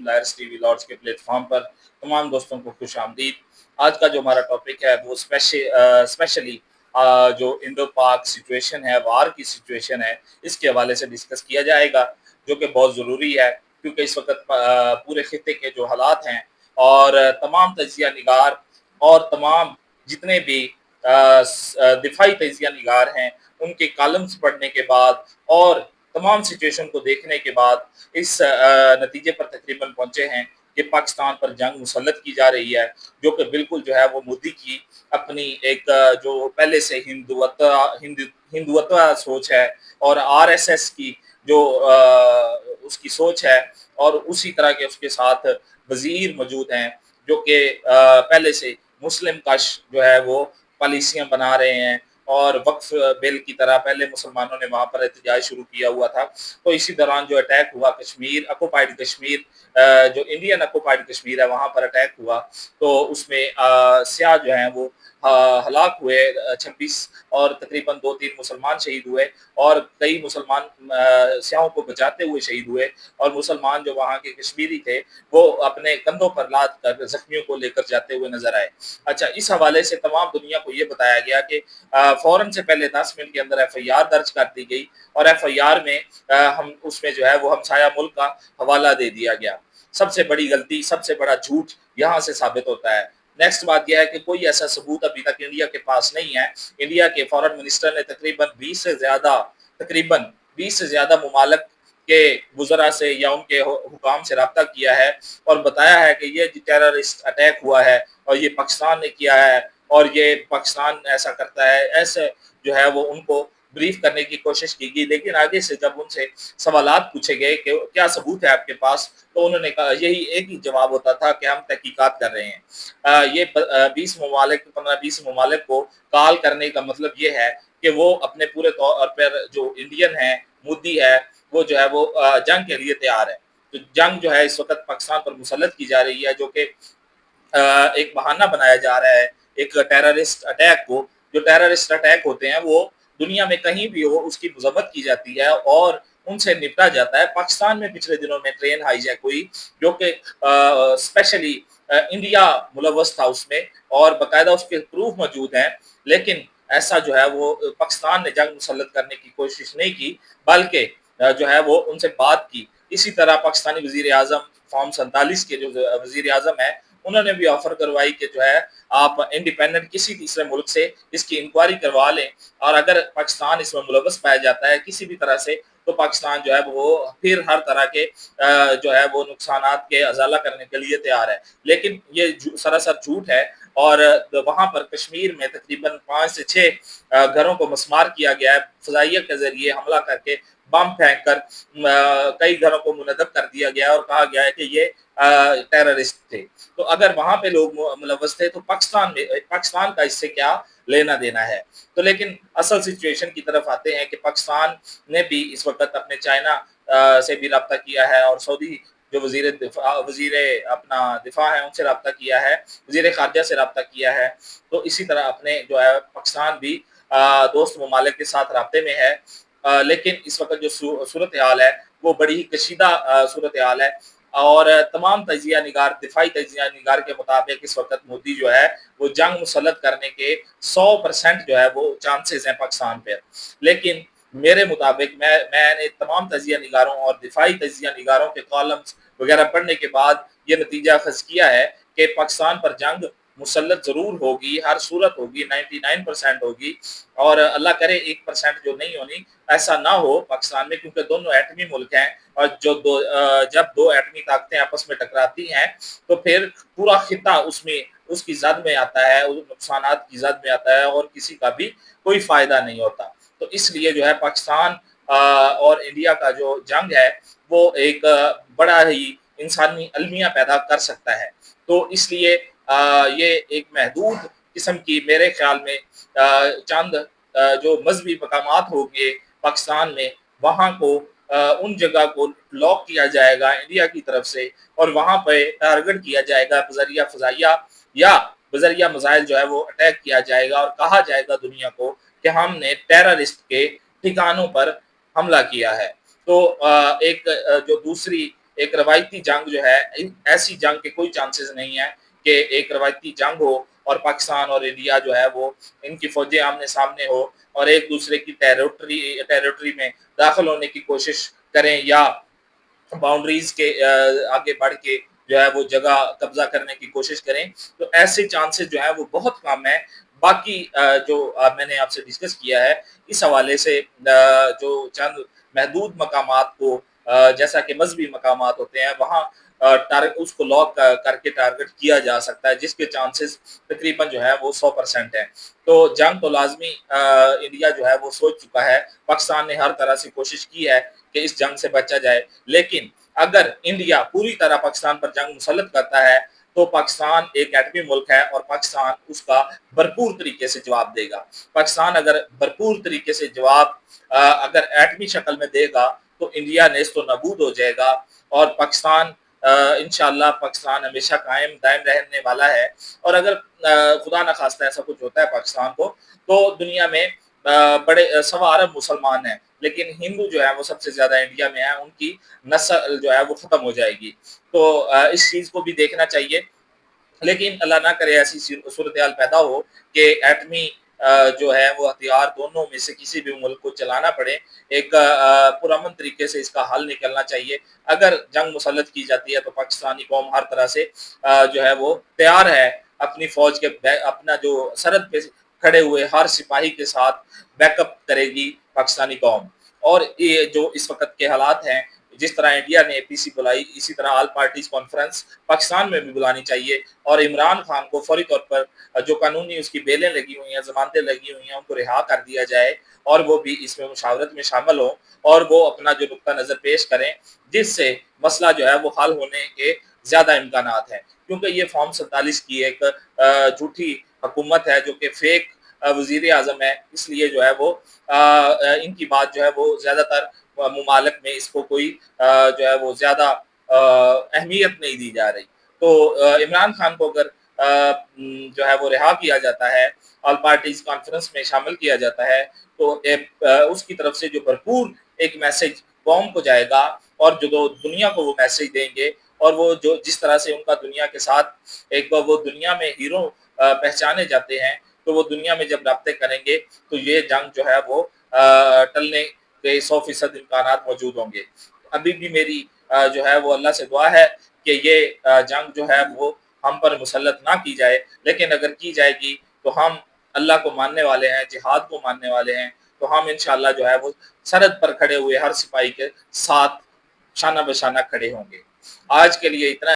Lawyers TV Lord's के platform पर तमाम दोस्तों को खुश आमदीद। आज का जो हमारा टॉपिक है वो स्पेशली जो इंडो पाक सिचुएशन है, वार की सिचुएशन है, इसके हवाले से डिस्कस किया जाएगा, जो कि बहुत ज़रूरी है क्योंकि इस वक्त पूरे खिते के जो हालात हैं और तमाम तजिया निगार और तमाम जितने भी दिफाई तजिया निगार हैं, उनके कॉलम्स पढ़ने के बाद और तमाम सिचुएशन को देखने के बाद इस नतीजे पर तकरीबन पहुंचे हैं कि पाकिस्तान पर जंग मुसल्लत की जा रही है, जो कि बिल्कुल जो है वो मोदी की अपनी एक जो पहले से हिंदुत्व सोच है और आरएसएस की जो उसकी सोच है और उसी तरह के उसके साथ वजीर मौजूद हैं जो कि पहले से मुस्लिम कश जो है वो पॉलिसियां बना रहे हैं और वक्फ बिल की तरह पहले मुसलमानों ने वहाँ पर एहतजाज शुरू किया हुआ था। तो इसी दौरान जो अटैक हुआ कश्मीर ऑक्युपाइड कश्मीर, जो इंडियन ऑक्युपाइड कश्मीर है वहाँ पर अटैक हुआ, तो उसमें सियाह जो हैं वो हलाक हुए 26 और तकरीबन 2-3 मुसलमान शहीद हुए और कई मुसलमान सियाहों को बचाते हुए शहीद हुए और मुसलमान जो वहाँ के कश्मीरी थे वो अपने कंधों पर लाद कर जख्मियों को लेकर जाते हुए नजर आए। अच्छा, इस हवाले से तमाम दुनिया को ये बताया गया कि फौरन से पहले 10 मिनट के अंदर एफआईआर दर्ज कर दी गई और एफआईआर में हम उसमें जो है वो हमसाया मुल्क का हवाला दे दिया गया। सबसे बड़ी गलती, सबसे बड़ा झूठ यहाँ से साबित होता है। नेक्स्ट बात यह है कि कोई ऐसा सबूत अभी तक इंडिया के पास नहीं है। इंडिया के फॉरेन मिनिस्टर ने तकरीबन 20 से ज़्यादा ममालिक के वज़रा से या उनके हुकाम से रब्ता किया है और बताया है कि ये टेररिस्ट अटैक हुआ है और ये पाकिस्तान ने किया है और ये पाकिस्तान ऐसा करता है, ऐसे जो है वो उनको ब्रीफ करने की कोशिश की गई। लेकिन आगे से जब उनसे सवालात पूछे गए कि क्या सबूत है आपके पास, तो उन्होंने कहा यही एक ही जवाब होता था कि हम तहकीकात कर रहे हैं। ये 15-20 ममालिक को कॉल करने का मतलब ये है कि वो अपने पूरे तौर पर जो इंडियन है, मोदी है, वो जो है वो जंग के लिए तैयार है। तो जंग जो है इस वक्त पाकिस्तान पर मुसल्लत की जा रही है, जो कि एक बहाना बनाया जा रहा है एक टेररिस्ट अटैक को। जो टेररिस्ट अटैक होते हैं वो दुनिया में कहीं भी हो उसकी मजम्मत की जाती है और उनसे निपटा जाता है। पाकिस्तान में पिछले दिनों में ट्रेन हाईजैक हुई जो कि स्पेशली इंडिया मुलव्वस था उसमें और बाकायदा उसके प्रूफ मौजूद हैं, लेकिन ऐसा जो है वो पाकिस्तान ने जंग मुसल्लत करने की कोशिश नहीं की, बल्कि जो है वो उनसे बात की। इसी तरह पाकिस्तानी वजीर आजम फॉर्म 47 के जो वजीर आजम है उन्होंने भी ऑफर करवाई कि जो है आप इंडिपेंडेंट किसी तीसरे मुल्क से इसकी इंक्वायरी करवा लें और अगर पाकिस्तान इसमें मुलव्वस पाया जाता है किसी भी तरह से, तो पाकिस्तान जो है वो फिर हर तरह के जो है वो नुकसानात के अजाला करने के लिए तैयार है। लेकिन ये सरासर झूठ है और वहाँ पर कश्मीर में तकरीबन 5 से 6 घरों को मस्मार किया गया है, फजाइया के जरिए हमला करके बम फेंक कर कई घरों को मुनहदम कर दिया गया और कहा गया है कि ये टेररिस्ट थे। तो अगर वहां पे लोग मुलव्वस थे तो पाकिस्तान का इससे क्या लेना देना है। तो लेकिन असल सिचुएशन की तरफ आते हैं कि पाकिस्तान ने भी इस वक्त अपने चाइना से भी रब्ता किया है और सऊदी जो वजीर अपना दिफा है उनसे रब्ता किया है, वजीर खारजा से रब्ता किया है। तो इसी तरह अपने जो है पाकिस्तान भी दोस्त ममालिक के साथ रब्ते में है। लेकिन इस वक्त जो सूरत हाल है वो बड़ी ही कशीदा सूरत हाल है और तमाम तजिया निगार, दिफाई तजिया निगार के मुताबिक इस वक्त मोदी जो है वो जंग मुसल्लत करने के 100% जो है वो चांसेस हैं पाकिस्तान पे। लेकिन मेरे मुताबिक मैंने तमाम तजिया निगारों और दिफाई तजिया निगारों के कॉलम्स वगैरह पढ़ने के बाद ये नतीजा अखज़ किया है कि पाकिस्तान पर जंग मुसल्लत ज़रूर होगी, हर सूरत होगी, 99% होगी और अल्लाह करे 1% जो नहीं होनी, ऐसा ना हो पाकिस्तान में, क्योंकि दोनों एटमी मुल्क हैं और जब दो एटमी ताकतें आपस में टकराती हैं तो फिर पूरा खिता उसमें उसकी जद में आता है, नुकसानात की जद में आता है और किसी का भी कोई फ़ायदा नहीं होता। तो इसलिए जो है पाकिस्तान और इंडिया का जो जंग है वो एक बड़ा ही इंसानी अलमिया पैदा कर सकता है। तो इसलिए ये एक महदूद किस्म की मेरे ख्याल में चंद जो मजहबी मकामात होंगे पाकिस्तान में, वहाँ को उन जगह को लॉक किया जाएगा इंडिया की तरफ से और वहाँ पे टारगेट किया जाएगा बजरिया फजाइया या बजरिया मिसाइल जो है वो अटैक किया जाएगा और कहा जाएगा दुनिया को कि हमने टेररिस्ट के ठिकानों पर हमला किया है। तो एक जो दूसरी ایک روایتی جنگ جو ہے، ایسی جنگ کے کوئی چانسز نہیں ہے کہ ایک روایتی جنگ ہو اور پاکستان اور انڈیا جو ہے وہ ان کی فوجیں آمنے سامنے ہو اور ایک دوسرے کی ٹیریٹری میں داخل ہونے کی کوشش کریں یا باؤنڈریز کے آگے بڑھ کے جو ہے وہ جگہ قبضہ کرنے کی کوشش کریں، تو ایسے چانسز جو ہے وہ بہت کم ہے۔ باقی جو میں نے آپ سے ڈسکس کیا ہے اس حوالے سے جو چند محدود مقامات کو جیسا کہ مذہبی مقامات ہوتے ہیں وہاں اس کو لاک کر کے ٹارگٹ کیا جا سکتا ہے، جس کے چانسز تقریباً جو ہے وہ 100% ہیں۔ تو جنگ تو لازمی انڈیا جو ہے وہ سوچ چکا ہے، پاکستان نے ہر طرح سے کوشش کی ہے کہ اس جنگ سے بچا جائے، لیکن اگر انڈیا پوری طرح پاکستان پر جنگ مسلط کرتا ہے تو پاکستان ایک ایٹمی ملک ہے اور پاکستان اس کا بھرپور طریقے سے جواب دے گا۔ پاکستان اگر بھرپور طریقے سے جواب اگر ایٹمی شکل میں دے گا تو انڈیا نیست و نابود ہو جائے گا اور پاکستان انشاءاللہ پاکستان ہمیشہ قائم دائم رہنے والا ہے۔ اور اگر خدا نخواستہ ایسا کچھ ہوتا ہے پاکستان کو تو دنیا میں بڑے 1.25 ارب مسلمان ہیں، لیکن ہندو جو ہے وہ سب سے زیادہ انڈیا میں ہے، ان کی نسل جو ہے وہ ختم ہو جائے گی۔ تو اس چیز کو بھی دیکھنا چاہیے، لیکن اللہ نہ کرے ایسی صورتحال پیدا ہو کہ ایٹمی جو ہے وہ ہتھیار دونوں میں سے کسی بھی ملک کو چلانا پڑے۔ ایک پرامن طریقے سے اس کا حل نکلنا چاہیے۔ اگر جنگ مسلط کی جاتی ہے تو پاکستانی قوم ہر طرح سے جو ہے وہ تیار ہے اپنی فوج کے اپنا جو سرحد پہ کھڑے ہوئے ہر سپاہی کے ساتھ بیک اپ کرے گی پاکستانی قوم۔ اور یہ جو اس وقت کے حالات ہیں، جس طرح انڈیا نے پی سی بلائی، اسی طرح آل پارٹیز کانفرنس پاکستان میں بھی بلانی چاہیے اور عمران خان کو فوری طور پر جو قانونی اس کی بیلیں لگی ہوئی ہیں، ضمانتیں لگی ہوئی ہیں، ان کو رہا کر دیا جائے اور وہ بھی اس میں مشاورت میں شامل ہوں اور وہ اپنا جو نقطہ نظر پیش کریں جس سے مسئلہ جو ہے وہ حل ہونے کے زیادہ امکانات ہیں، کیونکہ یہ فارم 47 کی ایک جھوٹی حکومت ہے جو کہ فیک وزیر اعظم ہے، اس لیے جو ہے وہ ان کی بات جو ہے وہ زیادہ تر ممالک میں اس کو کوئی جو ہے وہ زیادہ اہمیت نہیں دی جا رہی۔ تو عمران خان کو اگر جو ہے وہ رہا کیا جاتا ہے، آل پارٹیز کانفرنس میں شامل کیا جاتا ہے، تو اس کی طرف سے جو بھرپور ایک میسج قوم کو جائے گا اور جو دنیا کو وہ میسج دیں گے اور وہ جو جس طرح سے ان کا دنیا کے ساتھ ایک وہ دنیا میں ہیرو پہچانے جاتے ہیں، تو وہ دنیا میں جب رابطے کریں گے تو یہ جنگ جو ہے وہ ٹلنے کے 100% امکانات موجود ہوں گے۔ ابھی بھی میری جو ہے وہ اللہ سے دعا ہے کہ یہ جنگ جو ہے وہ ہم پر مسلط نہ کی جائے، لیکن اگر کی جائے گی تو ہم اللہ کو ماننے والے ہیں، جہاد کو ماننے والے ہیں، تو ہم انشاءاللہ جو ہے وہ سرحد پر کھڑے ہوئے ہر سپاہی کے ساتھ شانہ بشانہ کھڑے ہوں گے۔ آج کے لیے اتنا